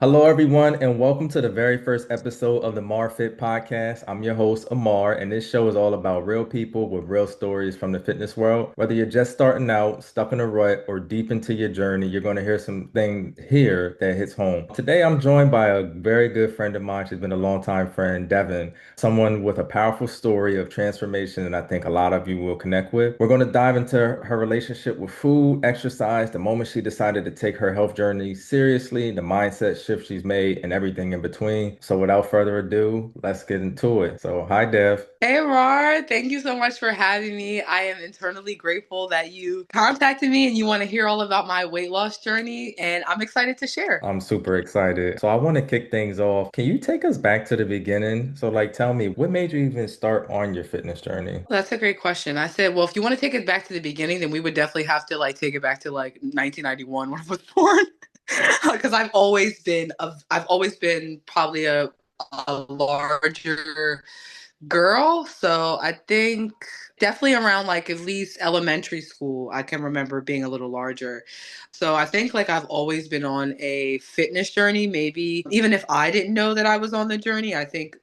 Hello, everyone, and welcome to the very first episode of the Marr Fit podcast. I'm your host, Amar, and this show is all about real people with real stories from the fitness world. Whether you're just starting out, stuck in a rut, or deep into your journey, you're going to hear something here that hits home. Today, I'm joined by a very good friend of mine. She's been a longtime friend, Devon, someone with a powerful story of transformation that I think a lot of you will connect with. We're going to dive into her relationship with food, exercise, the moment she decided to take her health journey seriously, the mindset shift she's made, and everything in between. So without further ado, let's get into it. So, hi, Dev. Hey, Rar, thank you so much for having me. I am internally grateful that you contacted me and you want to hear all about my weight loss journey, and I'm excited to share. I'm super excited. So I want to kick things off. Can you take us back to the beginning? So, like, tell me, what made you even start on your fitness journey? That's a great question. I said, well, if you want to take it back to the beginning, then we would definitely have to take it back to 1991 when I was born, because I've always been probably a larger girl. So I think definitely around like at least elementary school, I can remember being a little larger. So I think like I've always been on a fitness journey. Maybe even if I didn't know that I was on the journey, I think,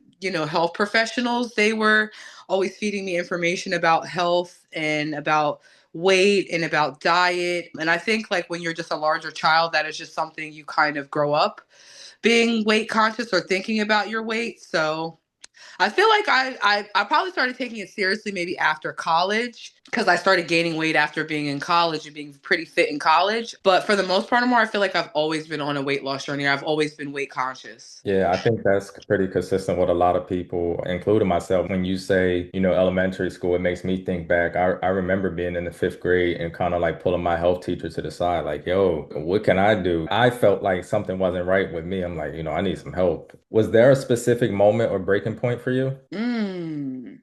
health professionals, they were always feeding me information about health and about weight and about diet. And I think like when you're just a larger child, that is just something you kind of grow up being weight conscious or thinking about your weight. So I feel like I probably started taking it seriously maybe after college because I started gaining weight after being in college and being pretty fit in college. But for the most part, more I feel like I've always been on a weight loss journey. I've always been weight conscious. Yeah, I think that's pretty consistent with a lot of people, including myself. When you say, elementary school, it makes me think back. I remember being in the fifth grade and kind of like pulling my health teacher to the side, like, yo, what can I do? I felt like something wasn't right with me. I'm like, I need some help. Was there a specific moment or breaking point for you?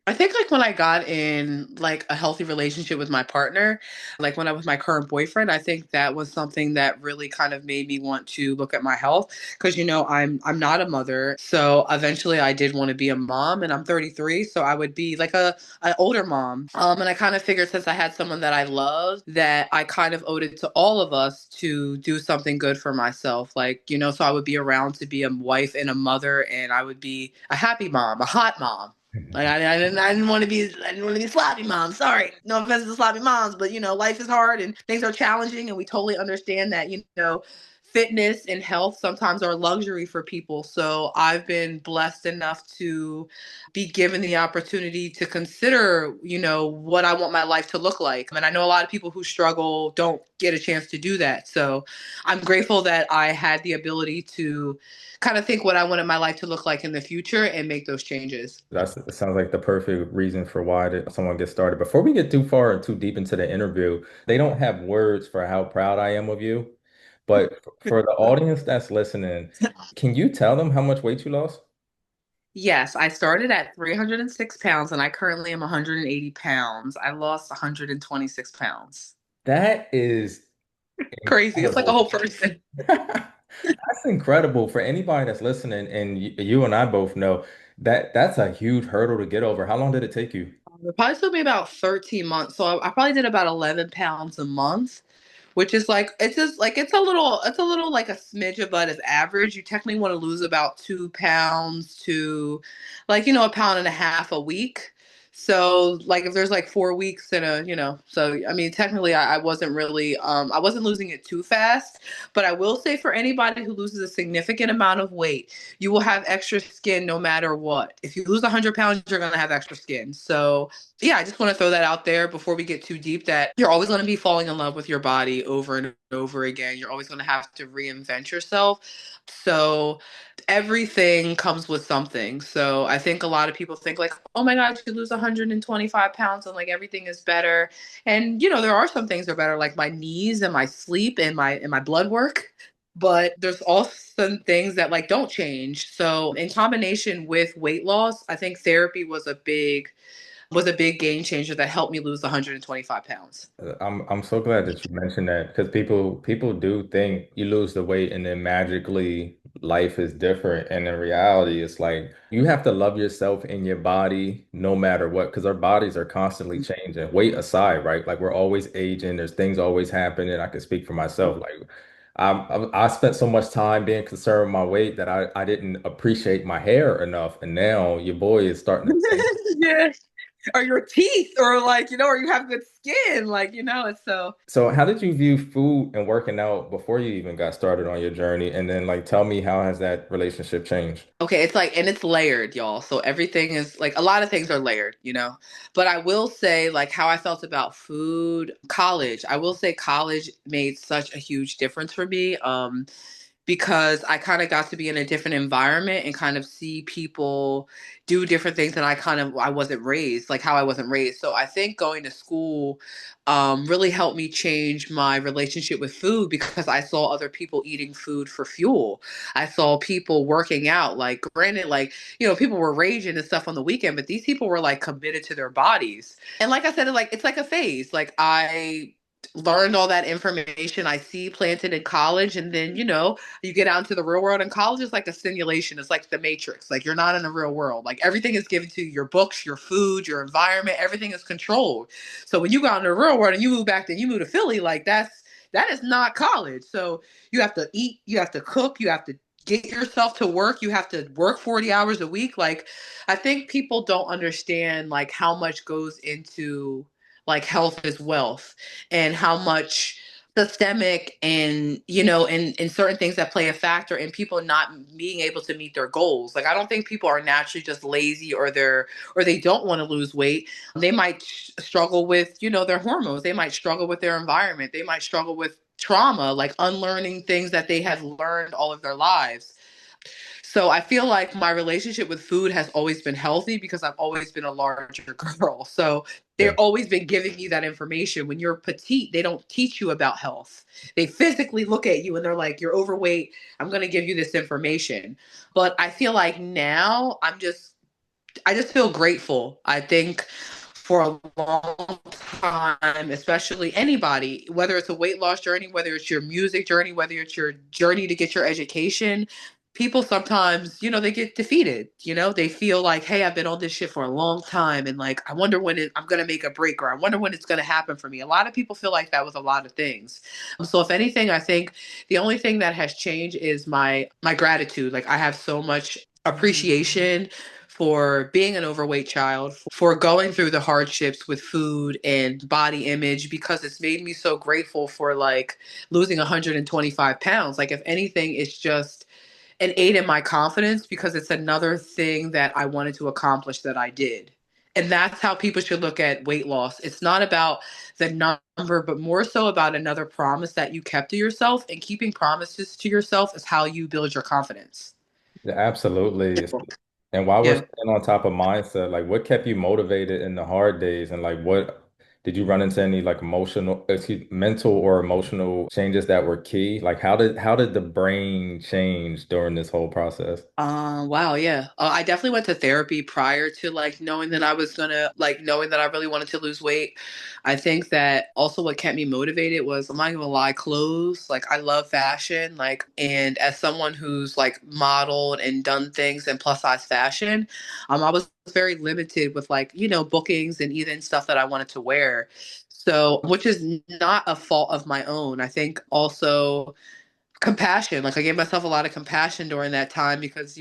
I think like when I got in like a healthy relationship with my partner, like when I was my current boyfriend, I think that was something that really kind of made me want to look at my health because I'm not a mother. So eventually I did want to be a mom and I'm 33, so I would be like a an older mom. And I kind of figured since I had someone that I loved that I kind of owed it to all of us to do something good for myself. Like, so I would be around to be a wife and a mother and I would be a happy mom, a hot mom. Like I didn't want to be I didn't want to be a sloppy mom. Sorry, no offense to sloppy moms, but life is hard and things are challenging, and we totally understand that. Fitness and health sometimes are luxury for people. So I've been blessed enough to be given the opportunity to consider, what I want my life to look like. And I know a lot of people who struggle don't get a chance to do that. So I'm grateful that I had the ability to kind of think what I wanted my life to look like in the future and make those changes. That sounds like the perfect reason for why someone gets started. Before we get too far and too deep into the interview, they don't have words for how proud I am of you. But for the audience that's listening, can you tell them how much weight you lost? Yes, I started at 306 pounds and I currently am 180 pounds. I lost 126 pounds. That is Crazy. It's like a incredible. whole person. That's incredible for anybody that's listening. And you and I both know that that's a huge hurdle to get over. How long did it take you? It probably took me about 13 months. So I probably did about 11 pounds a month, which is like, it's just like, it's a little like a smidge above as average. You technically want to lose about 2 pounds to like, a pound and a half a week. So like if there's like 4 weeks in so I mean technically I wasn't really I wasn't losing it too fast, but I will say for anybody who loses a significant amount of weight, you will have extra skin no matter what. If you lose 100 pounds, you're gonna have extra skin. So yeah, I just want to throw that out there before we get too deep that you're always going to be falling in love with your body over and over again. You're always going to have to reinvent yourself. So everything comes with something. So I think a lot of people think like, oh my God, you lose 125 pounds and like everything is better. And there are some things that are better, like my knees and my sleep and my blood work. But there's also some things that like don't change. So in combination with weight loss, I think therapy was a big game changer that helped me lose 125 pounds. I'm so glad that you mentioned that because people do think you lose the weight and then magically life is different. And in reality, it's like you have to love yourself in your body no matter what, because our bodies are constantly changing. Weight aside, right? Like we're always aging, there's things always happening. I can speak for myself. Like I spent so much time being concerned with my weight that I didn't appreciate my hair enough. And now your boy is starting to change. Yeah. Or your teeth, or like, or you have good skin. Like, it's so. So how did you view food and working out before you even got started on your journey? And then like tell me how has that relationship changed? Okay, it's like, and it's layered, y'all. So everything is like, a lot of things are layered. But I will say, like, how I felt about food, college. I will say college made such a huge difference for me. Because I kind of got to be in a different environment and kind of see people do different things than I wasn't raised, like how I wasn't raised. So I think going to school really helped me change my relationship with food because I saw other people eating food for fuel. I saw people working out. Like, granted, like, people were raging and stuff on the weekend, but these people were like committed to their bodies. And like I said, it's like a phase. Like, I learned all that information I see planted in college, and then you get out into the real world, and college is like a simulation. It's like the Matrix. Like, you're not in the real world. Like, everything is given to you, your books, your food, your environment, everything is controlled. So when you go out in the real world and you move to Philly, like, that is not college. So you have to eat, you have to cook, you have to get yourself to work, you have to work 40 hours a week. Like, I think people don't understand like how much goes into like health is wealth, and how much systemic and and certain things that play a factor in people not being able to meet their goals. Like, I don't think people are naturally just lazy, or they don't want to lose weight. They might struggle with their hormones, they might struggle with their environment, they might struggle with trauma, like unlearning things that they have learned all of their lives. So I feel like my relationship with food has always been healthy because I've always been a larger girl. So they've Yeah. always been giving me that information. When you're petite, they don't teach you about health. They physically look at you and they're like, you're overweight. I'm going to give you this information. But I feel like now I just feel grateful. I think for a long time, especially anybody, whether it's a weight loss journey, whether it's your music journey, whether it's your journey to get your education, people sometimes, they get defeated. They feel like, hey, I've been on this shit for a long time. And like, I wonder when I'm going to make a break, or I wonder when it's going to happen for me. A lot of people feel like that with a lot of things. So if anything, I think the only thing that has changed is my gratitude. Like, I have so much appreciation for being an overweight child, for going through the hardships with food and body image, because it's made me so grateful for like losing 125 pounds. Like, if anything, it's just an aid in my confidence because it's another thing that I wanted to accomplish that I did. And that's how people should look at weight loss. It's not about the number, but more so about another promise that you kept to yourself. And keeping promises to yourself is how you build your confidence. Yeah, absolutely. And while we're Yeah. staying on top of mindset, like what kept you motivated in the hard days and like what did you run into any like mental or emotional changes that were key? Like how did the brain change during this whole process? Wow, yeah. I definitely went to therapy prior to like knowing that I really wanted to lose weight. I think that also what kept me motivated was, I'm not gonna lie, clothes. Like, I love fashion, like, and as someone who's like modeled and done things in plus size fashion, I was very limited with like, bookings and even stuff that I wanted to wear. So, which is not a fault of my own. I think also compassion. Like, I gave myself a lot of compassion during that time because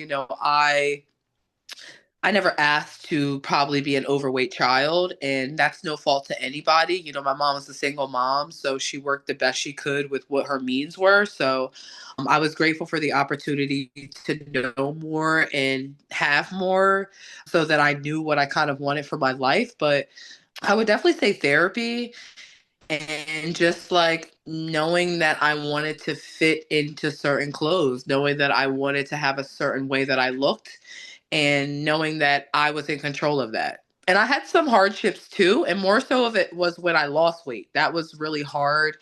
I never asked to probably be an overweight child, and that's no fault to anybody. My mom was a single mom, so she worked the best she could with what her means were. So I was grateful for the opportunity to know more and have more, so that I knew what I kind of wanted for my life. But I would definitely say therapy, and just like knowing that I wanted to fit into certain clothes, knowing that I wanted to have a certain way that I looked, and knowing that I was in control of that. And I had some hardships too, and more so of it was when I lost weight. That was really hard.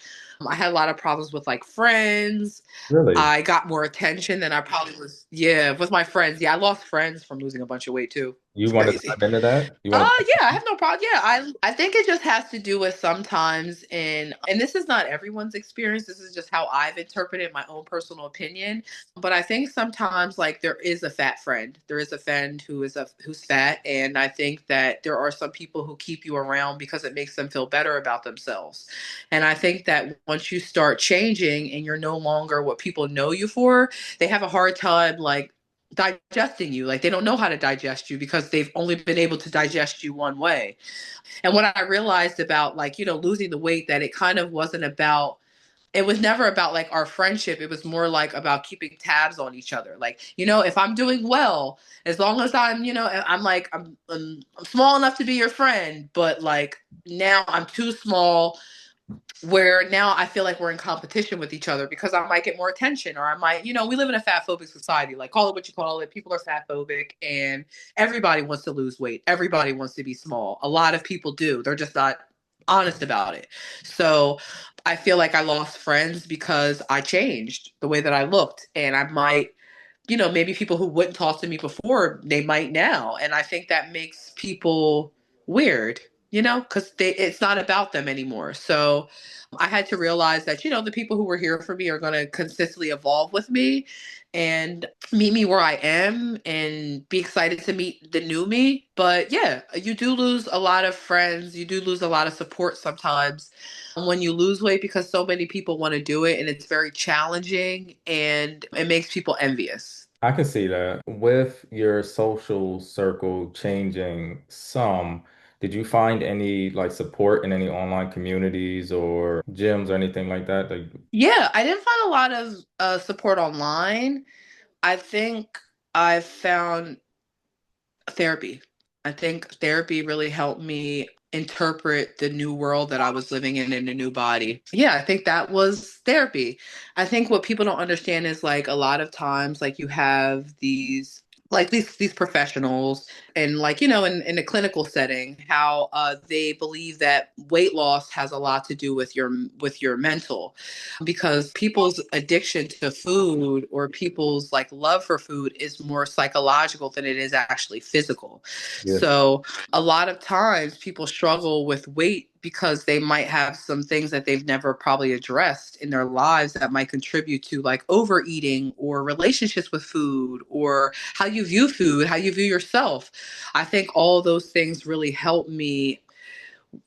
I had a lot of problems with like friends. Really? I got more attention than I probably was. Yeah, with my friends. Yeah, I lost friends from losing a bunch of weight too. You It's want to crazy. dive into that? You want to? Yeah, I have no problem. Yeah, I think it just has to do with sometimes and this is not everyone's experience. This is just how I've interpreted my own personal opinion. But I think sometimes like there is a fat friend. There is a friend who's fat, and I think that there are some people who keep you around because it makes them feel better about themselves. And I think that once you start changing and you're no longer what people know you for, they have a hard time like digesting you. Like they don't know how to digest you because they've only been able to digest you one way. And what I realized about like, losing the weight, that it kind of wasn't about, it was never about like our friendship. It was more like about keeping tabs on each other. Like, if I'm doing well, as long as I'm like, I'm small enough to be your friend, but like now I'm too small where now I feel like we're in competition with each other because I might get more attention, or I might, we live in a fat phobic society. Like, call it what you call it. People are fat phobic and everybody wants to lose weight. Everybody wants to be small. A lot of people do. They're just not honest about it. So I feel like I lost friends because I changed the way that I looked. And I might, maybe people who wouldn't talk to me before, they might now. And I think that makes people weird, because it's not about them anymore. So I had to realize that, the people who were here for me are going to consistently evolve with me and meet me where I am and be excited to meet the new me. But yeah, you do lose a lot of friends. You do lose a lot of support sometimes when you lose weight because so many people want to do it and it's very challenging and it makes people envious. I can see that. With your social circle changing some, did you find any like support in any online communities or gyms or anything like that? Like, Yeah, I didn't find a lot of support online. I think I found therapy. I think therapy really helped me interpret the new world that I was living in a new body. Yeah, I think that was therapy. I think what people don't understand is like a lot of times like you have these professionals and like in a clinical setting how they believe that weight loss has a lot to do with your mental because people's addiction to food or people's like love for food is more psychological than it is actually physical. yeah, So a lot of times people struggle with weight because they might have some things that they've never probably addressed in their lives that might contribute to like overeating or relationships with food or how you view food, how you view yourself. I think all those things really help me,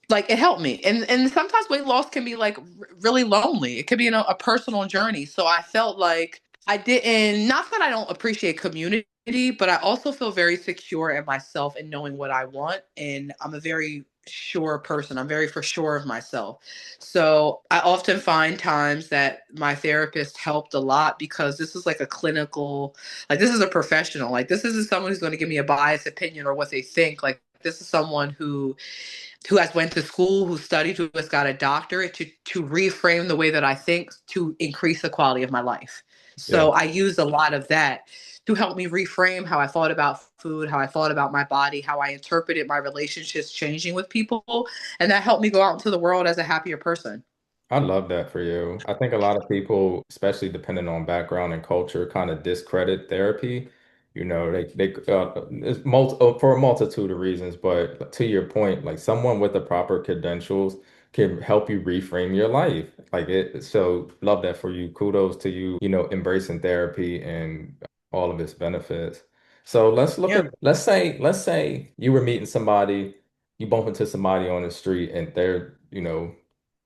like it helped me. And sometimes weight loss can be like really lonely. It could be a personal journey. So I felt like I didn't, not that I don't appreciate community, but I also feel very secure in myself and knowing what I want. And I'm a very sure person. I'm very for sure of myself. So I often find times that my therapist helped a lot because this is like a clinical, like this is a professional. Like this isn't someone who's going to give me a biased opinion or what they think. Like this is someone who has went to school, who studied, who has got a doctorate to reframe the way that I think to increase the quality of my life. yeah. So I used a lot of that to help me reframe how I thought about food, how I thought about my body, how I interpreted my relationships changing with people, and that helped me go out into the world as a happier person. I love that for you. I think a lot of people, especially depending on background and culture, kind of discredit therapy. For a multitude of reasons, but to your point, like someone with the proper credentials can help you reframe your life. Like it, so love that for you. Kudos to you, embracing therapy and all of its benefits. So Yeah. let's say you were meeting somebody, you bump into somebody on the street and they're,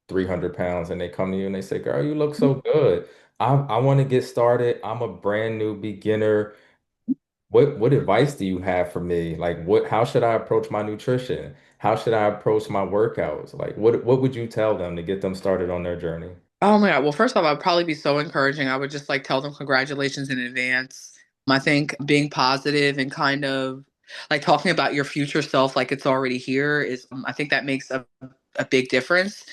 300 pounds and they come to you and they say, girl, you look so good. I want to get started. I'm a brand new beginner. What advice do you have for me? Like how should I approach my nutrition? How should I approach my workouts? Like what would you tell them to get them started on their journey? Oh my God. Well, first off, I'd probably be so encouraging. I would just like tell them congratulations in advance. I think being positive and kind of like talking about your future self like it's already here is, I think that makes a big difference.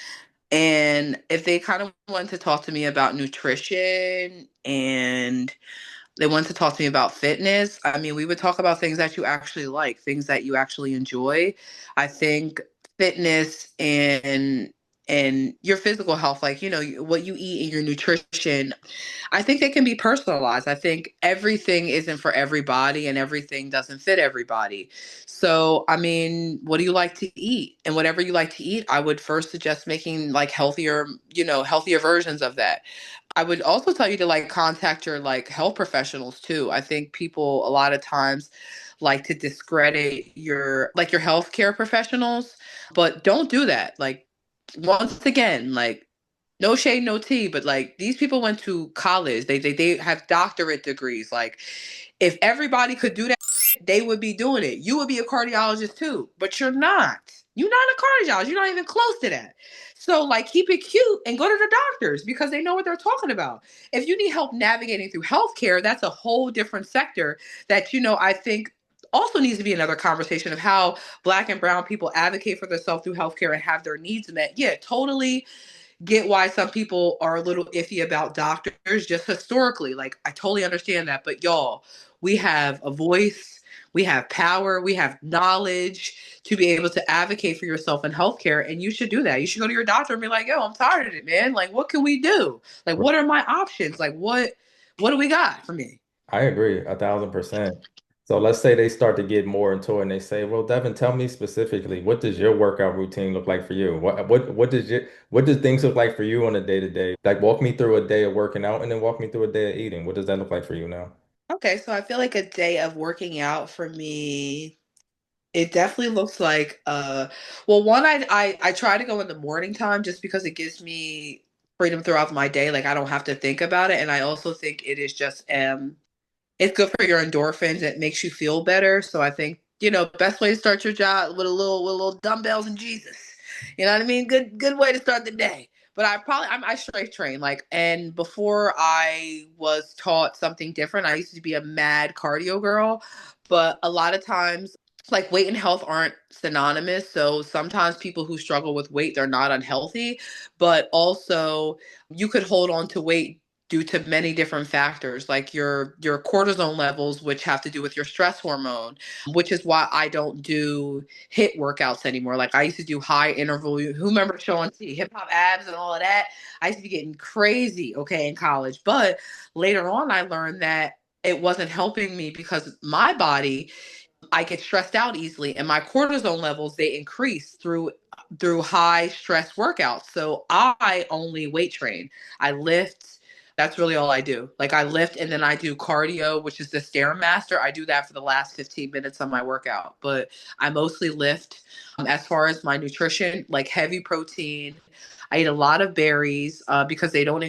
And if they kind of want to talk to me about nutrition and they want to talk to me about fitness, I mean, we would talk about things that you actually like, things that you actually enjoy. I think fitness and and your physical health, like, what you eat and your nutrition, I think they can be personalized. I think everything isn't for everybody and everything doesn't fit everybody. So, I mean, what do you like to eat? And whatever you like to eat, I would first suggest making like healthier versions of that. I would also tell you to like contact your like health professionals too. I think people a lot of times like to discredit your healthcare professionals, but don't do that. Like, once again, like, no shade, no tea, but like these people went to college. They have doctorate degrees. Like, if everybody could do that, they would be doing it. You would be a cardiologist too, but you're not. You're not a cardiologist. You're not even close to that. So, like, keep it cute and go to the doctors because they know what they're talking about. If you need help navigating through healthcare, that's a whole different sector that, I think also needs to be another conversation of how Black and brown people advocate for themselves through healthcare and have their needs met. Yeah, totally get why some people are a little iffy about doctors just historically. Like, I totally understand that. But y'all, we have a voice, we have power, we have knowledge to be able to advocate for yourself in healthcare. And you should do that. You should go to your doctor and be like, yo, I'm tired of it, man. Like, what can we do? Like, what are my options? Like, what do we got for me? I agree 1,000%. So let's say they start to get more into it and they say, well, Devin, tell me specifically, what does your workout routine look like for you? What does things look like for you on a day to day? Like walk me through a day of working out and then walk me through a day of eating. What does that look like for you now? Okay, so I feel like a day of working out for me, it definitely looks like well, one, I try to go in the morning time just because it gives me freedom throughout my day. Like, I don't have to think about it. And I also think it is just it's good for your endorphins. It makes you feel better. So I think, best way to start your job with a little dumbbells and Jesus. You know what I mean? Good way to start the day. But I strength train, like, and before I was taught something different, I used to be a mad cardio girl. But a lot of times, like, weight and health aren't synonymous. So sometimes people who struggle with weight, they're not unhealthy, but also you could hold on to weight due to many different factors, like your cortisone levels, which have to do with your stress hormone, which is why I don't do hit workouts anymore. Like, I used to do high interval. Who remember showing hip hop abs and all of that? I used to be getting crazy, okay, in college. But later on, I learned that it wasn't helping me because my body, I get stressed out easily, and my cortisone levels, they increase through high stress workouts. So I only weight train. I lift. That's really all I do. Like, I lift and then I do cardio, which is the Stairmaster. I do that for the last 15 minutes of my workout, but I mostly lift. As far as my nutrition, like heavy protein, I eat a lot of berries because they don't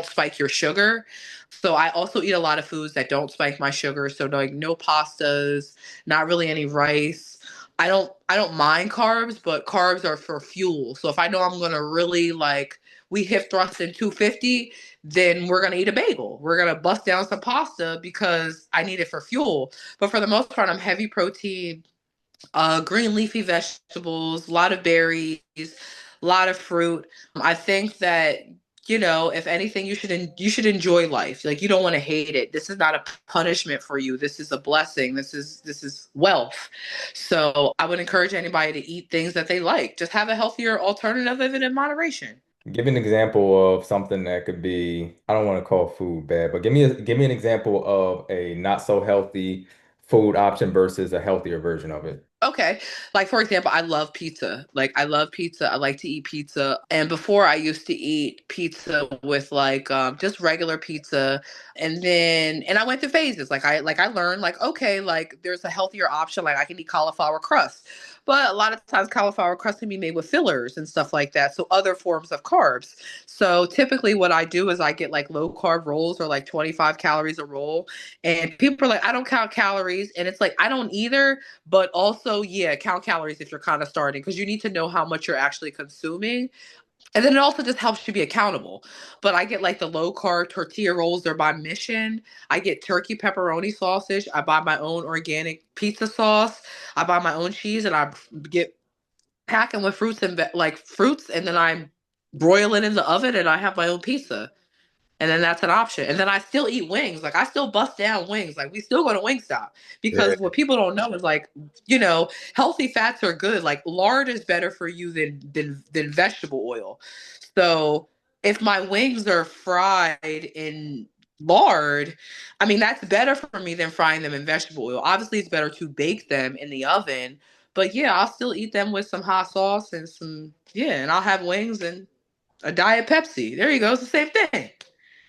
spike your sugar. So I also eat a lot of foods that don't spike my sugar. So, like, no pastas, not really any rice. I don't mind carbs, but carbs are for fuel. So if I know I'm gonna really, like, we hip thrust in 250, then we're gonna eat a bagel. We're gonna bust down some pasta because I need it for fuel. But for the most part, I'm heavy protein, green leafy vegetables, a lot of berries, a lot of fruit. I think that, if anything, you should enjoy life. Like, you don't want to hate it. This is not a punishment for you. This is a blessing. This is wealth. So I would encourage anybody to eat things that they like. Just have a healthier alternative of it in moderation. Give me an example of something that could be, I don't want to call food bad, but give me an example of a not so healthy food option versus a healthier version of it. Okay. Like, for example, I love pizza. Like, I love pizza. I like to eat pizza. And before, I used to eat pizza with like just regular pizza. And I went through phases. Like I learned, like, okay, like, there's a healthier option. Like, I can eat cauliflower crust. But a lot of times cauliflower crust can be made with fillers and stuff like that. So other forms of carbs. So typically what I do is I get like low carb rolls, or like 25 calories a roll. And people are like, I don't count calories. And it's like, I don't either, but also, yeah, count calories if you're kind of starting, because you need to know how much you're actually consuming. And then it also just helps you be accountable. But I get like the low carb tortilla rolls, they're by Mission. I get turkey pepperoni sausage. I buy my own organic pizza sauce. I buy my own cheese, and I get packing with fruits, and like fruits, and then I broil it in the oven, and I have my own pizza. And then that's an option. And then I still eat wings. Like I still bust down wings. Like we still go to Wingstop Yeah. because what people don't know is like, healthy fats are good. Like lard is better for you than vegetable oil. So if my wings are fried in lard, I mean that's better for me than frying them in vegetable oil. Obviously, it's better to bake them in the oven, but yeah, I'll still eat them with some hot sauce and and I'll have wings and a diet Pepsi. There you go. It's the same thing.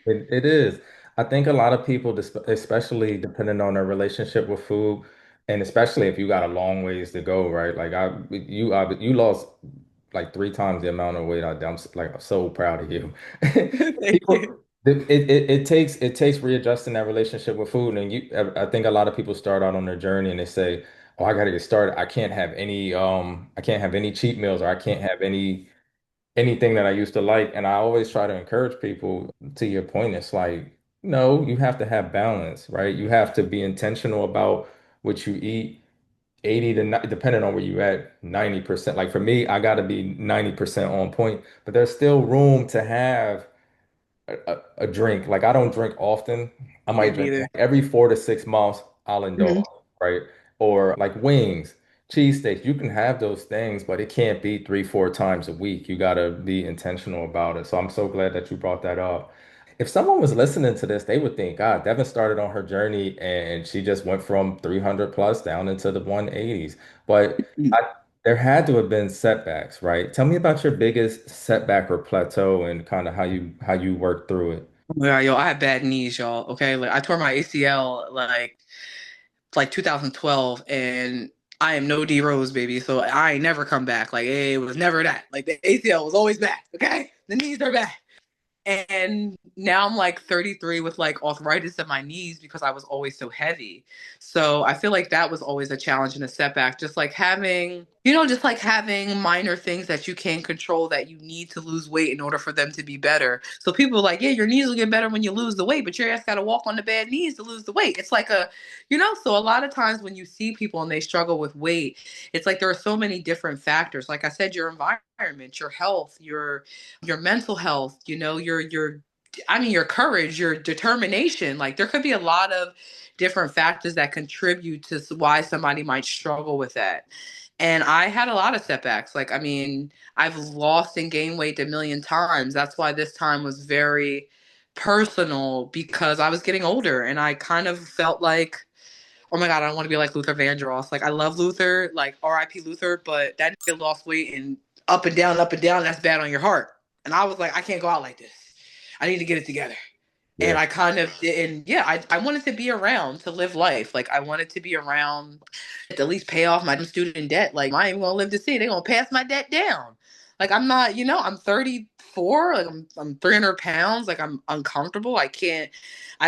It is. I think a lot of people, especially depending on their relationship with food, and especially if you got a long ways to go, right? Like you lost like three times the amount of weight I'm so proud of you. Thank you. People, it takes readjusting that relationship with food, and I think a lot of people start out on their journey and they say, "Oh, I got to get started. I can't have any cheat meals, or I can't have anything that I used to like." And I always try to encourage people to your point. It's like, no, you have to have balance, right? You have to be intentional about what you eat. 80 to 90, depending on where you at, 90%. Like for me, I got to be 90% on point, but there's still room to have a drink. Like I don't drink often. I Me might drink neither. like every 4 to 6 months, I'll Mhm. indulge, right? Or like wings, cheesesteaks. You can have those things, but it can't be 3, 4 times a week. You got to be intentional about it. So I'm so glad that you brought that up. If someone was listening to this, they would think, God, Devin started on her journey and she just went from 300 plus down into the 180s. But there had to have been setbacks, right? Tell me about your biggest setback or plateau and kind of how you worked through it. Yeah, yo, I have bad knees, y'all. Okay, like I tore my ACL like 2012, and I am no D Rose, baby. So I ain't never come back. Like it was never that. Like the ACL was always back. Okay, the knees are back. And now I'm like 33 with like arthritis in my knees because I was always so heavy. So I feel like that was always a challenge and a setback. Just like having minor things that you can control that you need to lose weight in order for them to be better. So people are like, yeah, your knees will get better when you lose the weight, but your ass got to walk on the bad knees to lose the weight. It's like so a lot of times when you see people and they struggle with weight, it's like there are so many different factors. Like I said, your environment, your health, your mental health, your courage, your determination. Like there could be a lot of different factors that contribute to why somebody might struggle with that. And I had a lot of setbacks. Like, I mean, I've lost and gained weight a million times. That's why this time was very personal because I was getting older and I kind of felt like, oh my God, I don't want to be like Luther Vandross. Like, I love Luther, like RIP Luther, but that nigga lost weight and up and down, that's bad on your heart. And I was like, I can't go out like this. I need to get it together. And Yeah. I kind of did, and yeah, I wanted to be around to live life. Like I wanted to be around to at least pay off my student debt. Like I ain't even gonna live to see it. They're gonna pass my debt down. Like I'm not, I'm 34, like I'm 300 pounds, like I'm uncomfortable. I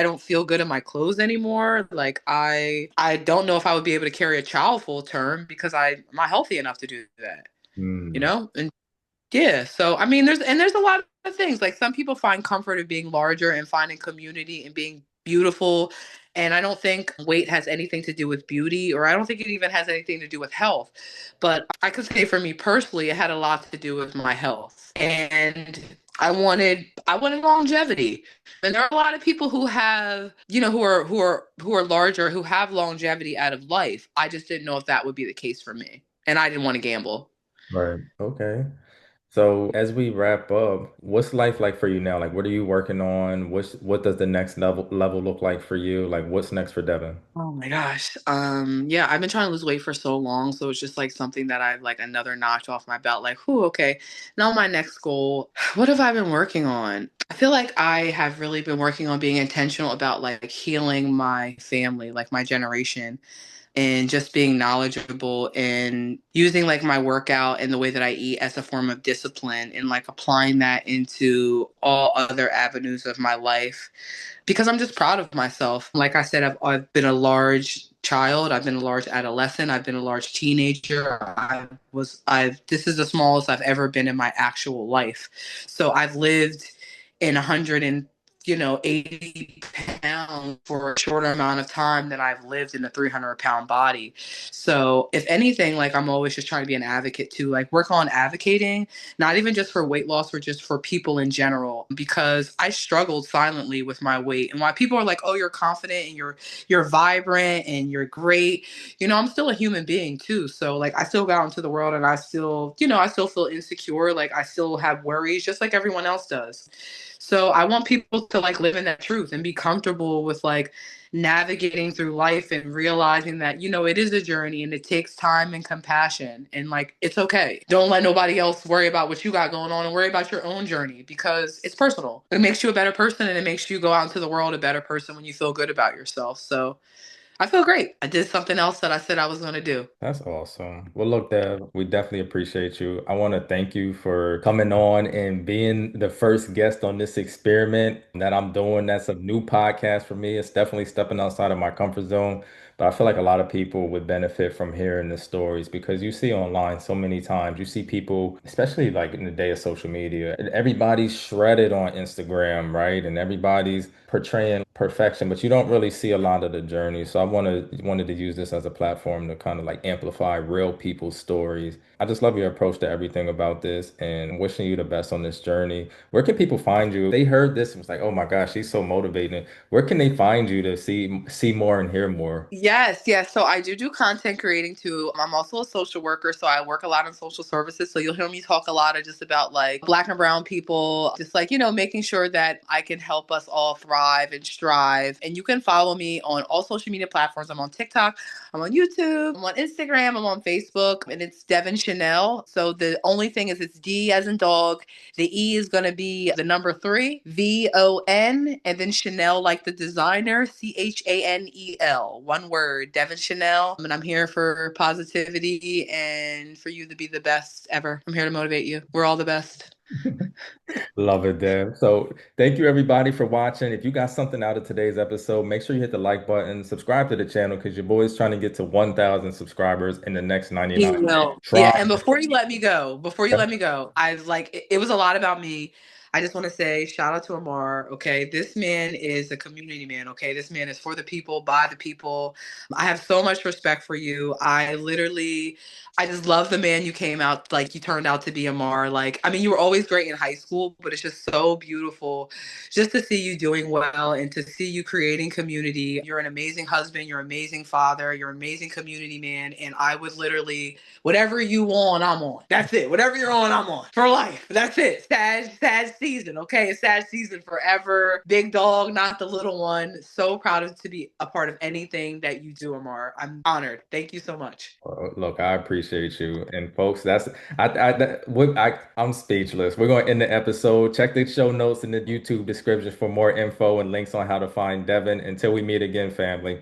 don't feel good in my clothes anymore. Like I don't know if I would be able to carry a child full term because I'm not healthy enough to do that. Mm, And yeah, so I mean, there's a lot of things. Like some people find comfort in being larger and finding community and being beautiful. And I don't think weight has anything to do with beauty, or I don't think it even has anything to do with health. But I could say for me personally, it had a lot to do with my health. And I wanted longevity. And there are a lot of people who have, who are larger, who have longevity out of life. I just didn't know if that would be the case for me. And I didn't want to gamble. right. Okay. So as we wrap up, what's life like for you now? Like, what are you working on? What does the next level look like for you? Like, what's next for Devin? Oh my gosh. Yeah, I've been trying to lose weight for so long, so it's just like something that I've like another notch off my belt. Like, whoo, okay. Now my next goal. What have I been working on? I feel like I have really been working on being intentional about like healing my family, like my generation, and just being knowledgeable and using like my workout and the way that I eat as a form of discipline and like applying that into all other avenues of my life because I'm just proud of myself. Like I said, I've been a large child, I've been a large adolescent, I've been a large teenager. This is the smallest I've ever been in my actual life. So I've lived in 100 and 80 pounds for a shorter amount of time than I've lived in a 300-pound body. So, if anything, like I'm always just trying to be an advocate to like work on advocating, not even just for weight loss, or just for people in general, because I struggled silently with my weight. And while people are like, "Oh, you're confident and you're vibrant and you're great," I'm still a human being too. So like I still go out into the world and I still, I still feel insecure. Like I still have worries just like everyone else does. So I want people to like live in that truth and be comfortable with like navigating through life and realizing that, it is a journey and it takes time and compassion, and like it's okay. Don't let nobody else worry about what you got going on, and worry about your own journey because it's personal. It makes you a better person, and it makes you go out into the world a better person when you feel good about yourself. So I feel great. I did something else that I said I was going to do. That's awesome. Well, look, Dev, we definitely appreciate you. I want to thank you for coming on and being the first guest on this experiment that I'm doing. That's a new podcast for me. It's definitely stepping outside of my comfort zone. But I feel like a lot of people would benefit from hearing the stories because you see online so many times, you see people, especially like in the day of social media, and everybody's shredded on Instagram, right? And everybody's portraying perfection, but you don't really see a lot of the journey. So I wanted to use this as a platform to kind of like amplify real people's stories. I just love your approach to everything about this and wishing you the best on this journey. Where can people find you? They heard this and was like, "Oh my gosh, she's so motivating." Where can they find you to see more and hear more? Yes, yes. So I do content creating too. I'm also a social worker, so I work a lot in social services. So you'll hear me talk a lot of just about like Black and brown people, just like, making sure that I can help us all thrive and strive. And you can follow me on all social media platforms. I'm on TikTok, I'm on YouTube, I'm on Instagram, I'm on Facebook, and it's Devon Chanel. So the only thing is it's D as in dog. The E is going to be the number three, VON, and then Chanel, like the designer, CHANEL. One word, Devon Chanel. And I'm here for positivity and for you to be the best ever. I'm here to motivate you. We're all the best. Love it, Dev. So thank you everybody for watching. If you got something out of today's episode, make sure you hit the like button, subscribe to the channel because your boy's trying to get to 1,000 subscribers in the next He 99 days. will. Yeah. Try. And before you let me go, I like it was a lot about me. I just want to say shout out to Amar. Okay. This man is a community man. Okay. This man is for the people, by the people. I have so much respect for you. I just love the man you came out, like you turned out to be, Amar. Like, I mean, you were always great in high school, but it's just so beautiful just to see you doing well and to see you creating community. You're an amazing husband, you're an amazing father, you're an amazing community man. And I would literally, whatever you on, I'm on. That's it. Whatever you're on, I'm on. For life. That's it. Sad season. Okay. It's sad season forever. Big dog, not the little one. So proud of to be a part of anything that you do, Amar. I'm honored. Thank you so much. Look, I appreciate you. And folks, I'm speechless. We're going to end the episode. Check the show notes in the YouTube description for more info and links on how to find Devin. Until we meet again, family.